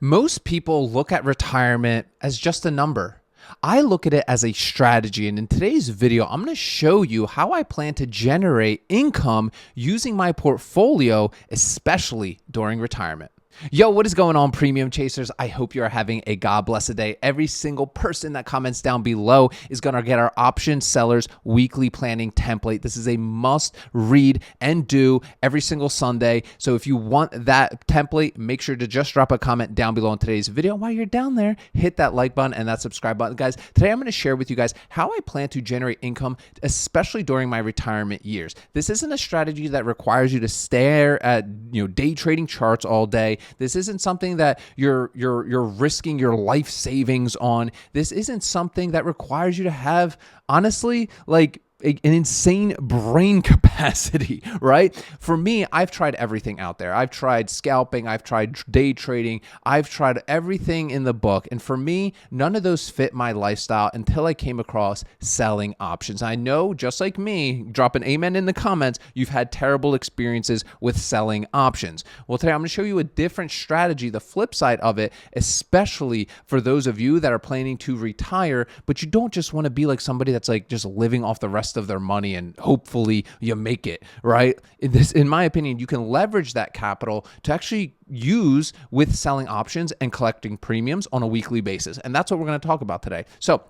Most people look at retirement as just a number. I look at it as a strategy, and in today's video, I'm going to show you how I plan to generate income using my portfolio, especially during retirement. Yo, what is going on, premium chasers? I hope you are having a God blessed day. Every single person that comments down below is going to get our option sellers weekly planning template. This is a must read and do every single Sunday. So if you want that template, make sure to just drop a comment down below in today's video. While you're down there, hit that like button and that subscribe button. Guys, today I'm going to share with you guys how I plan to generate income, especially during my retirement years. This isn't a strategy that requires you to stare at day trading charts all day. This isn't something that you're risking your life savings on. This isn't something that requires you to have, honestly, like an insane brain capacity, right? For me, I've tried everything out there. I've tried scalping, I've tried day trading, I've tried everything in the book. And for me, none of those fit my lifestyle until I came across selling options. I know, just like me, drop an amen in the comments, you've had terrible experiences with selling options. Well, today I'm going to show you a different strategy, the flip side of it, especially for those of you that are planning to retire, but you don't just want to be like somebody that's like just living off the rest of their money and hopefully you make it, right? In my opinion, you can leverage that capital to actually use with selling options and collecting premiums on a weekly basis. And that's what we're going to talk about today. So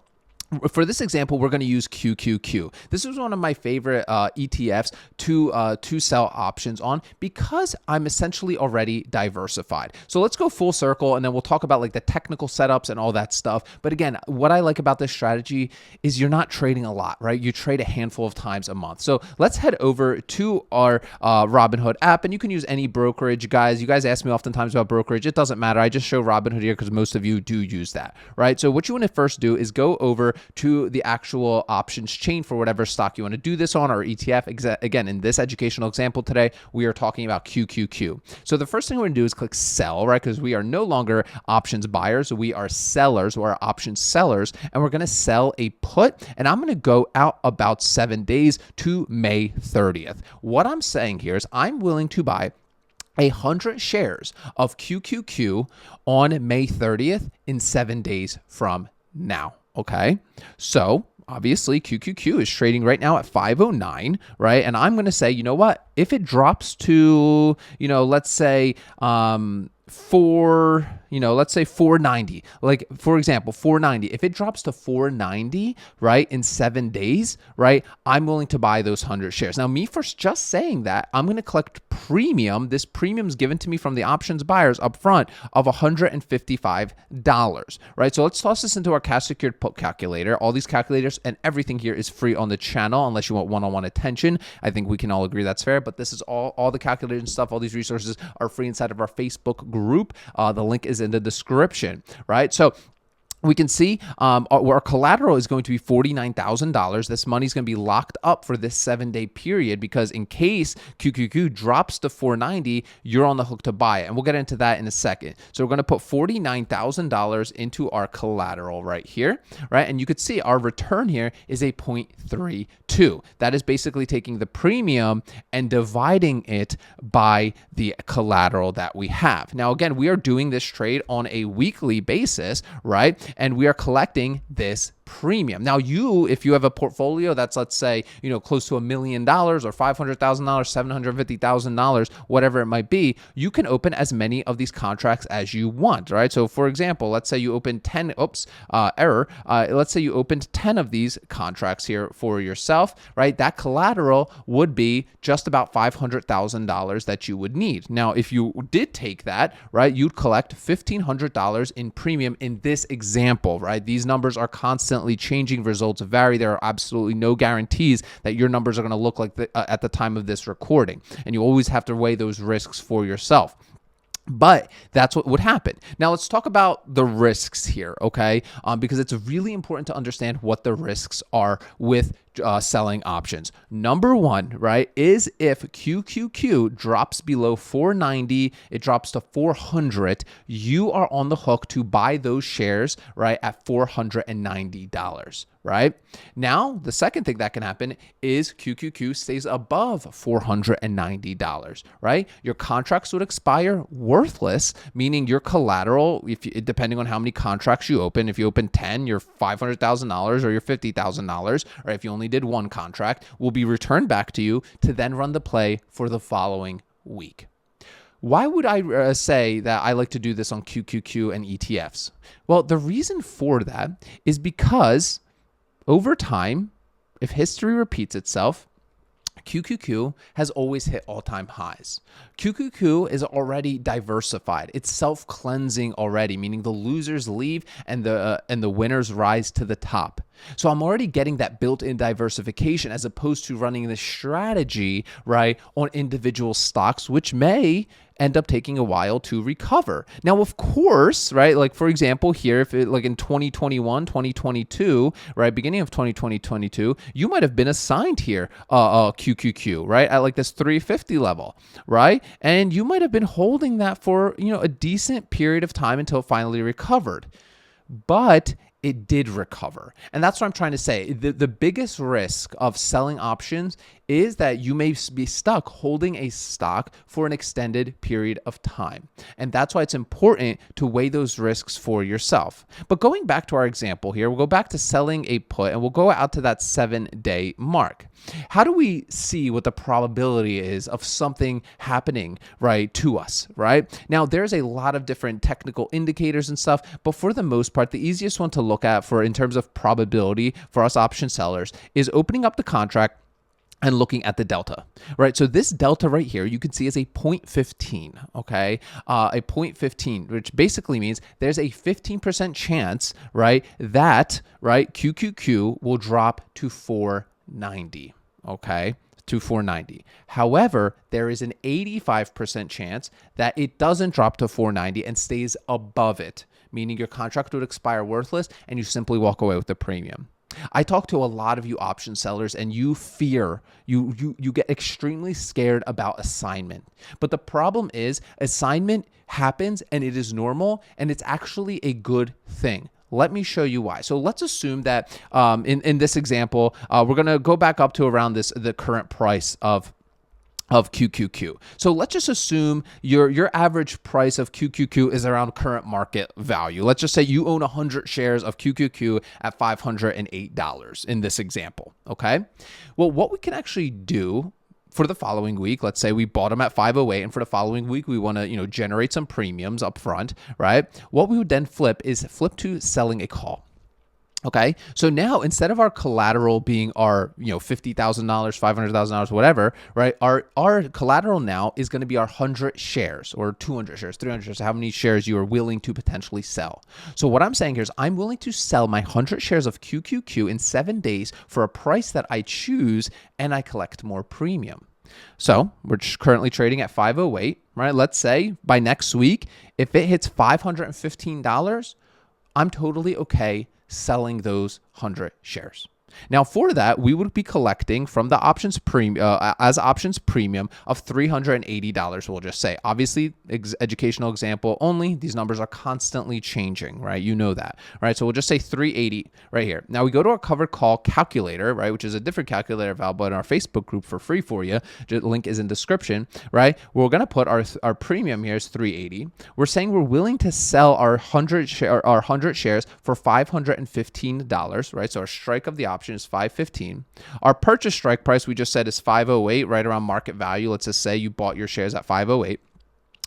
for this example, we're going to use QQQ. This is one of my favorite ETFs to sell options on because I'm essentially already diversified. So let's go full circle and then we'll talk about like the technical setups and all that stuff. But again, what I like about this strategy is you're not trading a lot, right? You trade a handful of times a month. So let's head over to our Robinhood app, and you can use any brokerage, guys. You guys ask me oftentimes about brokerage. It doesn't matter. I just show Robinhood here because most of you do use that, right? So what you want to first do is go over to the actual options chain for whatever stock you want to do this on or ETF. Again, in this educational example today, we are talking about QQQ. So the first thing we're going to do is click sell, right? Because we are no longer options buyers. We are sellers. We are options sellers, and we're going to sell a put, and I'm going to go out about 7 days to May 30th. What I'm saying here is I'm willing to buy 100 shares of QQQ on May 30th in 7 days from now. Okay, so obviously QQQ is trading right now at 509, right? And I'm going to say, you know what? If it drops to, let's say, let's say 490, like for example, 490, if it drops to 490, right, in 7 days, right, I'm willing to buy those 100 shares. Now, me for just saying that, I'm going to collect premium. This premium is given to me from the options buyers up front of $155, right? So let's toss this into our cash secured put calculator. All these calculators and everything here is free on the channel unless you want one-on-one attention. I think we can all agree that's fair, but this is all the calculators and stuff, all these resources are free inside of our Facebook group. The link is in the description, right? So we can see our collateral is going to be $49,000. This money is going to be locked up for this 7-day period because in case QQQ drops to 490, you're on the hook to buy it. And we'll get into that in a second. So we're going to put $49,000 into our collateral right here, right? And you could see our return here is a 0.32. That is basically taking the premium and dividing it by the collateral that we have. Now, again, we are doing this trade on a weekly basis, right? And we are collecting this premium. Now, if you have a portfolio that's, let's say, close to $1 million or $500,000, $750,000, whatever it might be, you can open as many of these contracts as you want, right? So for example, let's say you open 10, let's say you opened 10 of these contracts here for yourself, right? That collateral would be just about $500,000 that you would need. Now, if you did take that, right, you'd collect $1,500 in premium in this example, right? These numbers are constantly changing, results vary. There are absolutely no guarantees that your numbers are going to look like at the time of this recording. And you always have to weigh those risks for yourself. But that's what would happen. Now, let's talk about the risks here, okay? Because it's really important to understand what the risks are with selling options. Number one, right, is if QQQ drops below 490, it drops to 400, you are on the hook to buy those shares, right, at $490, right? Now, the second thing that can happen is QQQ stays above $490, right? Your contracts would expire worthless, meaning your collateral, depending on how many contracts you open, if you open 10, your $500,000 or your $50,000, or if you only did one contract, will be returned back to you to then run the play for the following week. Why would I say that I like to do this on QQQ and ETFs? Well, the reason for that is because over time, if history repeats itself, QQQ has always hit all-time highs. QQQ is already diversified. It's self-cleansing already, meaning the losers leave and the winners rise to the top. So I'm already getting that built-in diversification as opposed to running this strategy, right, on individual stocks, which may end up taking a while to recover. Now, of course, right, like for example here, if it, like in 2021, 2022, right, beginning of 2022, you might have been assigned here QQQ, right, at like this 350 level, right? And you might have been holding that for, a decent period of time until it finally recovered. But it did recover. And that's what I'm trying to say. The biggest risk of selling options is that you may be stuck holding a stock for an extended period of time. And that's why it's important to weigh those risks for yourself. But going back to our example here, we'll go back to selling a put and we'll go out to that 7-day mark. How do we see what the probability is of something happening, right, to us, right? Now, there's a lot of different technical indicators and stuff, but for the most part, the easiest one to look at for in terms of probability for us option sellers is opening up the contract and looking at the delta, right? So this delta right here, you can see is a 0.15, okay? A 0.15, which basically means there's a 15% chance, right, that, right, QQQ will drop to 490, okay? To 490. However, there is an 85% chance that it doesn't drop to 490 and stays above it, meaning your contract would expire worthless and you simply walk away with the premium. I talk to a lot of you option sellers and you fear, you get extremely scared about assignment. But the problem is assignment happens and it is normal and it's actually a good thing. Let me show you why. So let's assume that in this example, we're going to go back up to around the current price of QQQ. So let's just assume your average price of QQQ is around current market value. Let's just say you own 100 shares of QQQ at $508 in this example, okay? Well, what we can actually do for the following week, let's say we bought them at 508 and for the following week we want to, generate some premiums up front, right? What we would then flip to selling a call. Okay, so now instead of our collateral being our, $50,000, $500,000, whatever, right? Our collateral now is going to be our 100 shares or 200 shares, 300 shares, how many shares you are willing to potentially sell. So what I'm saying here is I'm willing to sell my 100 shares of QQQ in 7 days for a price that I choose and I collect more premium. So we're currently trading at 508, right? Let's say by next week, if it hits $515, I'm totally okay selling those 100 shares. Now, for that, we would be collecting from the options as options premium of $380, we'll just say. Obviously, educational example only. These numbers are constantly changing, right? You know that, right? So we'll just say 380 right here. Now, we go to our covered call calculator, right, which is a different calculator available in our Facebook group for free for you. The link is in description, right? We're going to put our premium here is 380. We're saying we're willing to sell our 100 shares for $515, right? So our strike of the option is 515. Our purchase strike price we just said is 508, right around market value. Let's just say you bought your shares at 508.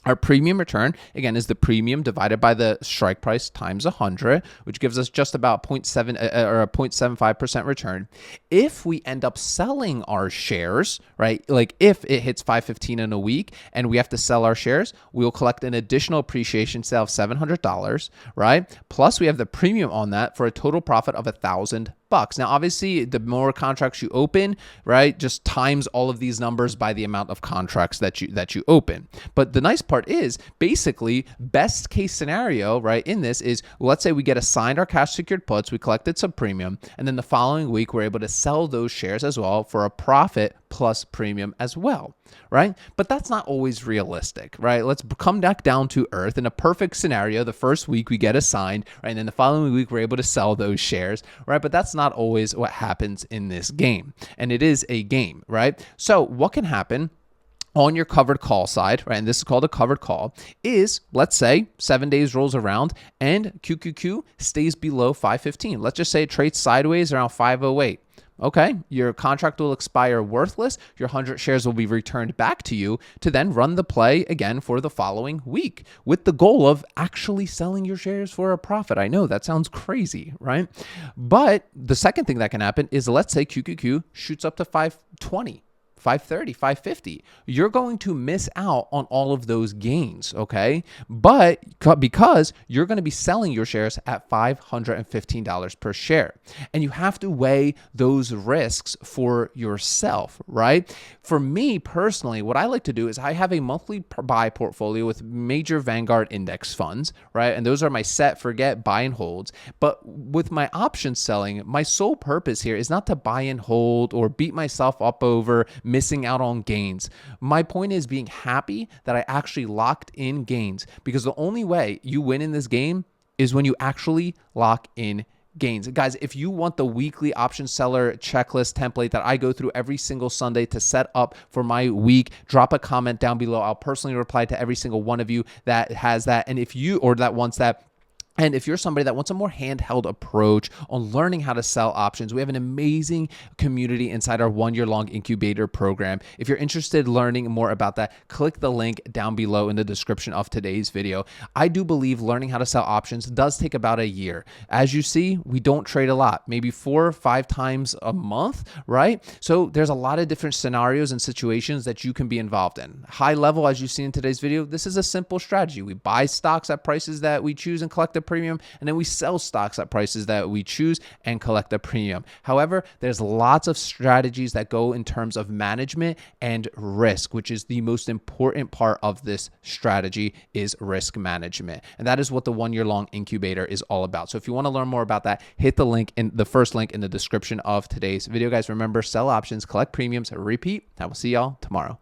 Our premium return, again, is the premium divided by the strike price times 100, which gives us just about 0.7 or a 0.75% return. If we end up selling our shares, right, like if it hits 515 in a week and we have to sell our shares, we will collect an additional appreciation sale of $700, right? Plus we have the premium on that for a total profit of $1,000. Now, obviously, the more contracts you open, right, just times all of these numbers by the amount of contracts that you open. But the nice part is basically best case scenario, right, in this is, let's say we get assigned our cash secured puts, we collected some premium, and then the following week we're able to sell those shares as well for a profit plus premium as well, right? But that's not always realistic, right? Let's come back down to earth. In a perfect scenario, the first week we get assigned, right, and then the following week we're able to sell those shares, right? But that's not always what happens in this game. And it is a game, right? So what can happen on your covered call side, right? And this is called a covered call, is let's say 7 days rolls around and QQQ stays below 515. Let's just say it trades sideways around 508. Okay, your contract will expire worthless. Your 100 shares will be returned back to you to then run the play again for the following week with the goal of actually selling your shares for a profit. I know that sounds crazy, right? But the second thing that can happen is, let's say QQQ shoots up to 520. 530, 550. You're going to miss out on all of those gains, okay? But because you're going to be selling your shares at $515 per share. And you have to weigh those risks for yourself, right? For me personally, what I like to do is I have a monthly buy portfolio with major Vanguard index funds, right? And those are my set, forget, buy and holds. But with my option selling, my sole purpose here is not to buy and hold or beat myself up over missing out on gains. My point is being happy that I actually locked in gains, because the only way you win in this game is when you actually lock in gains. Guys, if you want the weekly option seller checklist template that I go through every single Sunday to set up for my week, drop a comment down below. I'll personally reply to every single one of you that has that. And if you, or that wants that, and if you're somebody that wants a more handheld approach on learning how to sell options, we have an amazing community inside our 1 year long incubator program. If you're interested in learning more about that, click the link down below in the description of today's video. I do believe learning how to sell options does take about a year. As you see, we don't trade a lot, maybe 4 or 5 times a month, right? So there's a lot of different scenarios and situations that you can be involved in. High level, as you see in today's video, this is a simple strategy. We buy stocks at prices that we choose and collect a premium, and then we sell stocks at prices that we choose and collect a premium. However, there's lots of strategies that go in terms of management and risk, which is the most important part of this strategy, is risk management. And that is what the 1 year long incubator is all about. So if you want to learn more about that, hit the link in the first link in the description of today's video. Guys, remember, sell options, collect premiums, repeat. I will see y'all tomorrow.